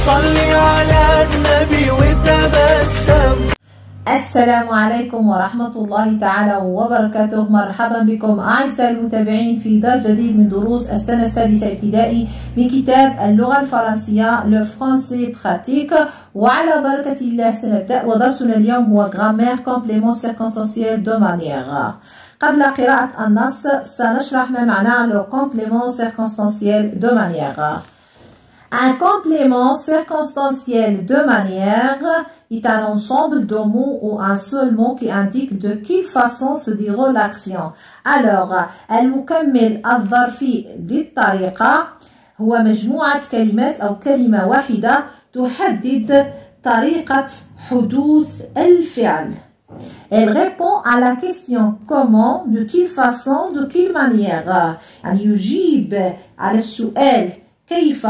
صلي على النبي وتبسم. السلام عليكم ورحمة الله تعالى وبركاته. مرحبا بكم أعزائي المتابعين في درس جديد من دروس السنة السادسة ابتدائي من كتاب اللغة الفرنسية Le Français Pratique. وعلى بركة الله سنبدأ، ودرسنا اليوم هو Grammaire Complément Circonstanciel de Manière. قبل قراءة النص سنشرح ما معناه le complément circonstanciel de manière. Un complément circonstanciel de manière est un ensemble de mots ou un seul mot qui indique de quelle façon se déroule l'action. Alors, المكمل الظرفي للطريقة هو مجموعة كلمات أو كلمة واحدة تحدد طريقة حدوث الفعل. Elle répond à la question comment, de quelle façon, de quelle manière. يعني يجيب على السؤال كيف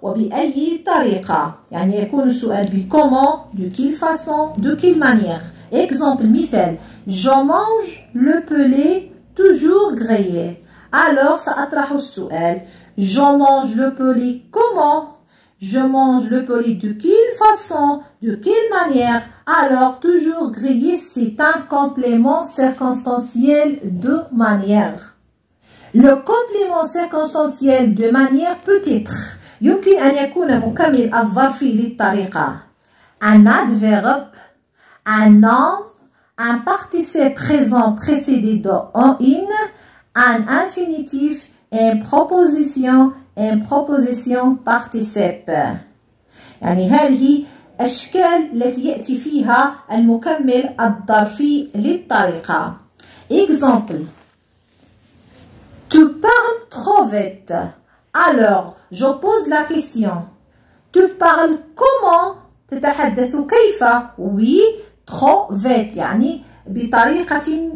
وبأي طريقة. يعني يكون السؤال ب comment, de quelle façon, de quelle manière. Exemple مثال: je mange le poulet toujours grillé. Alors سأطرح السؤال: je mange le poulet comment? Je mange le poulet de quelle façon, de quelle manière. Alors toujours grillé, c'est un complément circonstanciel de manière. Le complément circonstanciel de manière peut être يمكن أن يكون مكمل الظرفي للطريقة un adverbe, un nom, un participe présent précédé de in, un infinitif, une proposition participe. يعني هذه أشكال التي يأتي فيها المكمل الظرفي للطريقة. Exemple: tu parles trop vite. Alors, je pose la question. Tu parles comment? تتحدث كيف؟ Oui, trop vite. يعني بطريقة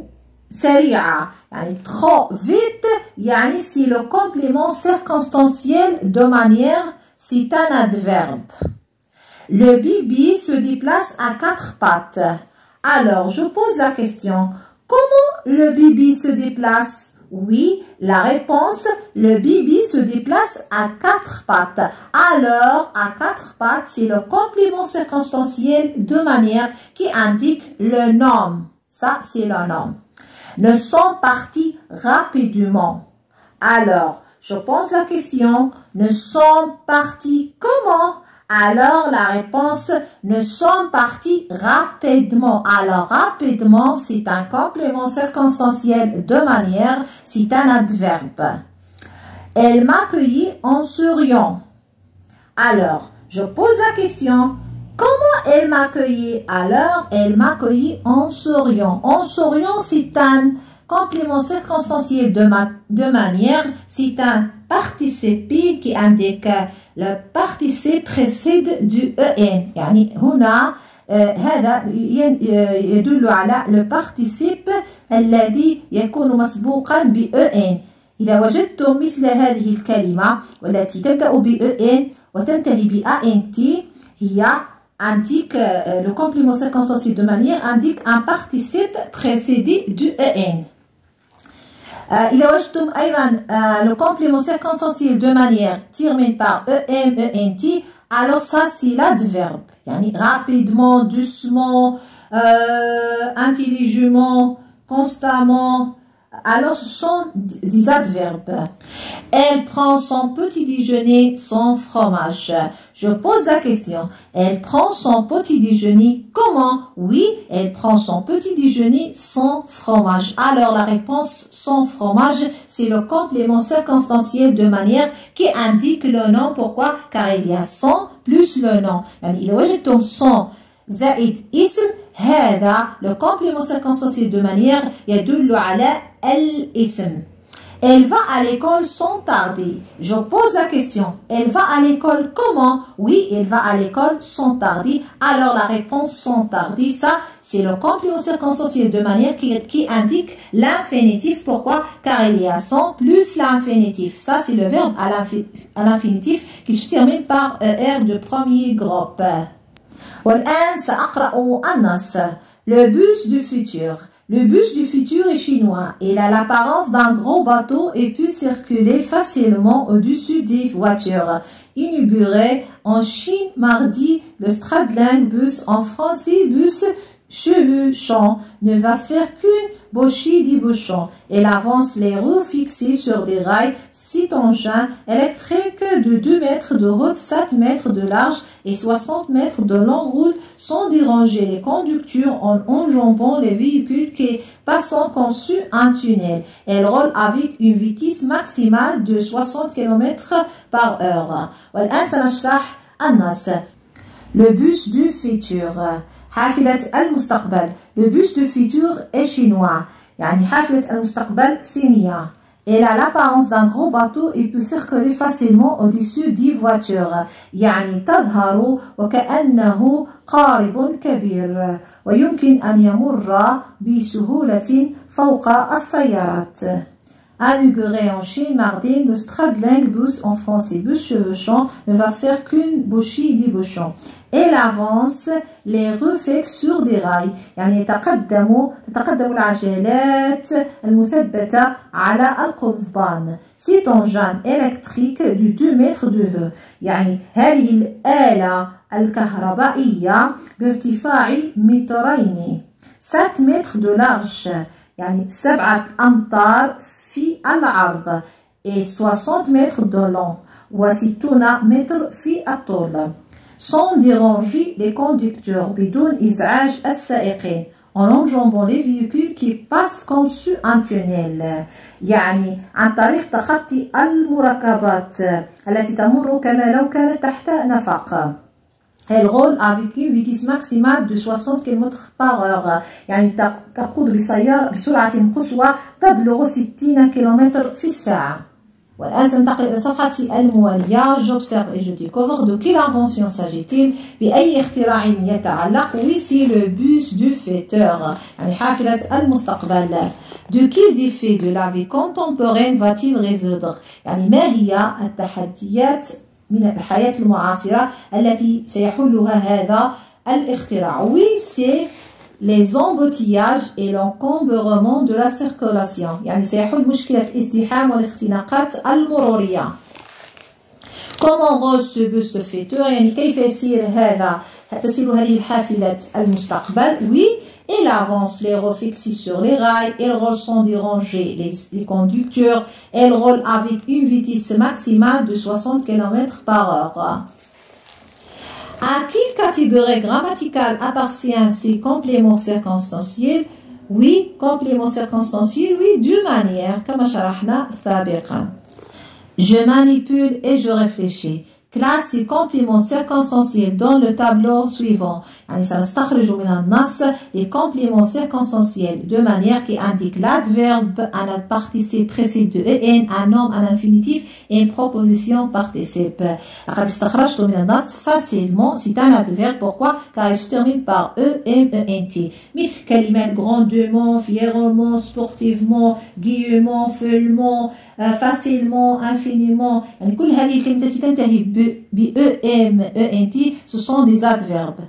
سريعة. يعني trop vite. يعني c'est le complément circonstanciel de manière. C'est un adverbe. Le bibi se déplace à quatre pattes. Alors, je pose la question. Comment le bibi se déplace? Oui, la réponse, le bibi se déplace à quatre pattes. Alors, à quatre pattes, c'est le complément circonstanciel de manière qui indique le nom. Ça, c'est le nom. Nous sommes partis rapidement. Alors, je pose la question, nous sommes partis comment? Alors, la réponse, nous sommes partis rapidement. Alors, rapidement, c'est un complément circonstanciel de manière, c'est un adverbe. Elle m'accueillit en souriant. Alors, je pose la question, comment elle m'accueillit? Alors, elle m'accueillit en souriant. En souriant, c'est un complément circonstanciel de manière, c'est un participe qui indique le participe précède du en. يعني هنا هذا يدل على le participe الذي يكون مسبوقا ب en. إذا وجدتم مثل هذه الكلمة والتي تبدأ ب en وتنتهي ب ant هي indique le complément circonstanciel de manière indique un participe précédé du en. إذا وجدتم أيضا le complément circonstanciel de manière terminé par ent, alors ça c'est l'adverbe. يعني rapidement, doucement, intelligemment, constamment. Alors ce sont des adverbes. Elle prend son petit déjeuner sans fromage. Je pose la question. Elle prend son petit déjeuner comment? Oui, elle prend son petit déjeuner sans fromage. Alors la réponse sans fromage, c'est le complément circonstanciel de manière qui indique le nom. Pourquoi? Car il y a sans plus le nom. يعني إذا وجدتم sans زائد اسم هذا le complément circonstanciel de manière يدل على الاسم. Elle va à l'école sans tarder. Je pose la question. Elle va à l'école comment? Oui, elle va à l'école sans tarder. Alors la réponse sans tarder, ça c'est le complément circonstanciel de manière qui indique l'infinitif. Pourquoi? Car il y a sans plus l'infinitif. Ça c'est le verbe à l'infinitif qui se termine par er de premier groupe. والآن سأقرأ النص. Le bus du futur. Le bus du futur est chinois. Il a l'apparence d'un gros bateau et peut circuler facilement au-dessus des voitures. inauguré en Chine mardi. Le Stradling bus en français bus chevauchant ne va faire qu'une bouchée de bouchon. Elle avance les roues fixées sur des rails 6 engins électriques de 2 mètres de haut, 7 mètres de large et 60 mètres de long roulent sans déranger les conducteurs en enjambant les véhicules qui passent conçu un tunnel. Elle roule avec une vitesse maximale de 60 km par heure. والآن سنشرح النص. Le bus du futur. حافلة المستقبل. Le bus du futur est chinois. يعني حافلة المستقبل صينية. Elle a l'apparence d'un gros bateau et peut circuler facilement au-dessus des voitures. يعني تظهر وكأنه قارب كبير ويمكن أن يمر بسهولة فوق السيارات. Inauguré en Chine mardi, le Stradling bus en français bus chevauchant ne va faire qu'une bouchée de bouchon. Elle avance les roues fixes sur des rails. يعني تتقدم العجلات المثبتة على القضبان. 6 engins électriques de 2 mètres de haut. يعني هذه الآلة الكهربائية بارتفاع 2 مترين. 7 mètres de large. يعني 7 أمتار في العرض et 60 mètres de long و60 متر في الطول. Sans déranger les conducteurs بدون إزعاج السائقين en enjambant les véhicules qui passent comme sur un tunnel. يعني عن طريق تخطي المركبات التي تمر كما لو كانت تحت نفق. Elle roule avec une vitesse maximale de 60 km par heure. يعني تقود بسرعة قصوى تبلغ 60 km في الساعة. والآن سننتقل إلى الصفحة الموالية. J'observe et je découvre. De quelle invention s'agit-il؟ بأي اختراع يتعلق؟ Oui, c'est le bus du futur. يعني حافلة المستقبل. De quel défi de la vie contemporaine va-t-il résoudre؟ يعني ما هي التحديات من الحياة المعاصرة التي سيحلها هذا الاختراع؟ Oui, c'est les embouteillages et l'encombrement de la circulation. يعني سيحل مشكلة الازدحام والاختناقات المرورية. Comment roule ce bus de futur؟ يعني كيف تسير هذه الحافلة المستقبل؟ Oui, elle avance les roues fixées sur les rails, elle roule sans déranger les conducteurs, elle roule avec une vitesse maximale de 60 km par heure. À quelle catégorie grammaticale appartient ces compléments circonstanciels؟ Oui, compléments circonstanciels, oui, de manière, comme شرحنا سابقا. Je manipule et je réfléchis. Classe ces compléments circonstanciels dans le tableau suivant. يعني سنستخرج من النص les compléments circonstanciels de manière qui indique l'adverbe, un participe précédé de en, un nom, un infinitif et une proposition participe. لقد استخرجت من النص facilement. C'est un adverbe. Pourquoi? Car il se termine par ent. مثل كلمات grandement, fièrement, sportivement, gaiement, follement, facilement, infiniment. يعني كل هذه الكلمات التي تنتهي ent, ce sont des adverbes.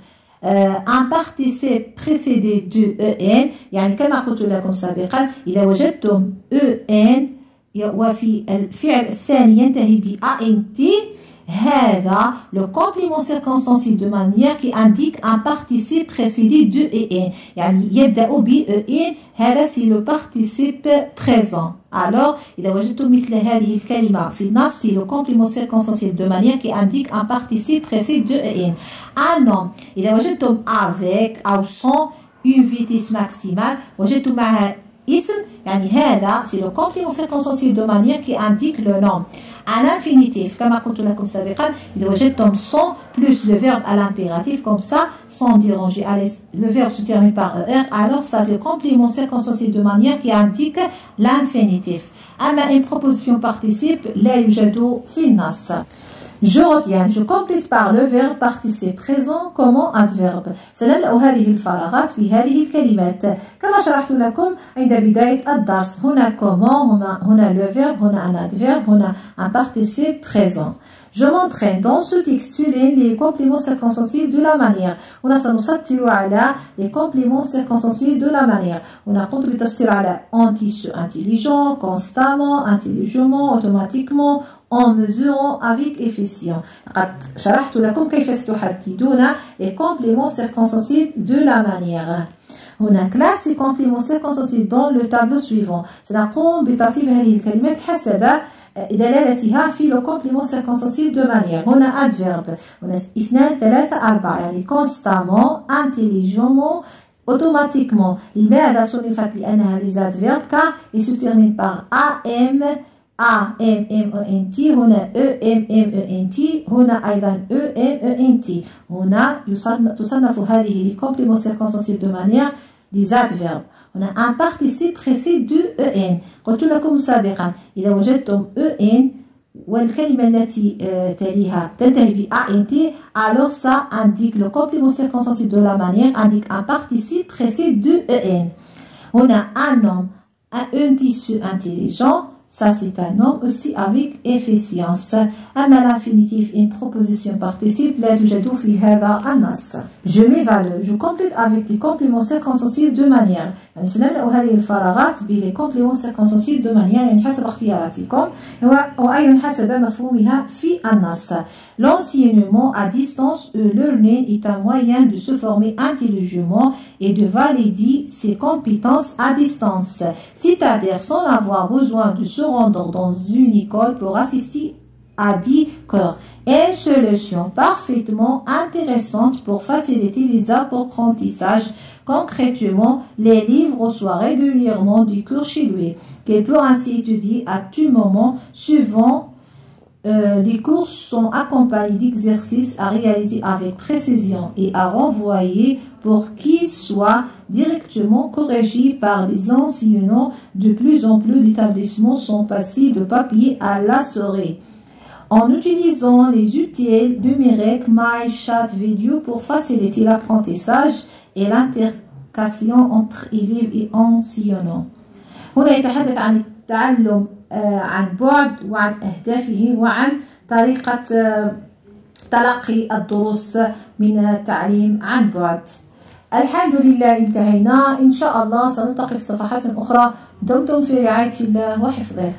Un participe précédé de en يعني كما قلت لكم سابقا إذا وجدتم en وفي الفعل الثاني ينتهي ب ant هذا le complément circonstanciel de manière qui indique un participe précédé de en يعني يبدأ ب en هذا c'est le participe présent. Alors إذا وجدتم مثل هذه الكلمة في النص c'est le complément circonstanciel de manière qui indique un participe précédé de en. Un nom إذا وجدتم avec أو sans une vitesse maximale وجدتم معها اسم يعني هذا c'est le complément circonstanciel de manière qui indique le nom. Un infinitif كما قلت لكم سابقا إذا وجدتم sans plus le verbe à l'impératif comme ça sans déranger. Allez, le verbe se termine par er alors ça c'est le complément circonstanciel de manière qui indique l'infinitif. أما une proposition participe لا يوجد في النص. Je retiens, je complète par le verbe participe présent comment adverbe. سنملأ هذه الفراغات بهذه الكلمات كما شرحت لكم عند بداية الدرس. هنا comment, هنا le verbe, هنا un adverbe, هنا un participe présent. Je m'entraîne dans ce texte sur les compléments circonstanciels de la manière. هنا سنسطر على les compléments circonstanciels de la manière. هنا قمت بالتسطير على intelligent, constamment, intelligemment, automatiquement, en mesurant, avec efficient. قد شرحت لكم كيف ستحددون les compléments circonstanciels de la manière. هناك classe les compléments circonstanciels dans le tableau suivant. سنقوم بترتيب هذه الكلمات حسب دلالتها في le complément circonstanciel de manière. هنا adverbe. هنا 2 3 4 يعني constamment, intelligemment, automatiquement. لماذا صنفت؟ لأنها les adverbes car ils se terminent par am, A-M-M-E-N-T. هنا E-M-M-E-N-T. هنا أيضا E-M-E-N-T. هنا تصنف هذه les compléments circonstanciels de manière des adverbes. هنا un participe précédé de EN. قلت لكم سابقا إذا وجدتم EN والكلمة التي تليها تنتهي ب ANT, alors ça indique le complément circonstanciel de la manière, indique un participe précédé de EN. هنا un homme, un tissu intelligent. Ça, c'est un nom aussi avec efficience. أما l'infinitif, une proposition participe, لا توجد في هذا النص. Je m'évalue. Je complète avec les compléments circonstanciels de manière. يعني سنملأ هذه الفراغات بles compléments circonstanciels de manière يعني حسب اختياراتكم وأيضا حسب مفهومها في النص. L'enseignement à distance ou learning est un moyen de se former intelligemment et de valider ses compétences à distance, c'est-à-dire sans avoir besoin de se rendre dans une école pour assister à 10 cours. Une solution parfaitement intéressante pour faciliter les apprentissages. Concrètement, les livres reçoivent régulièrement des cours chez lui, qu'il peut ainsi étudier à tout moment suivant. Les cours sont accompagnés d'exercices à réaliser avec précision et à renvoyer pour qu'ils soient directement corrigés par les enseignants. De plus en plus d'établissements sont passés de papier à la souris. En utilisant les outils numériques, My Chat Video pour faciliter l'apprentissage et l'intercation entre élèves et enseignants. هنا يتحدث عن التعلم عن بعد وعن أهدافه وعن طريقة تلقي الدروس من التعليم عن بعد. الحمد لله انتهينا. إن شاء الله سنلتقي في صفحات أخرى. دمتم في رعاية الله وحفظه.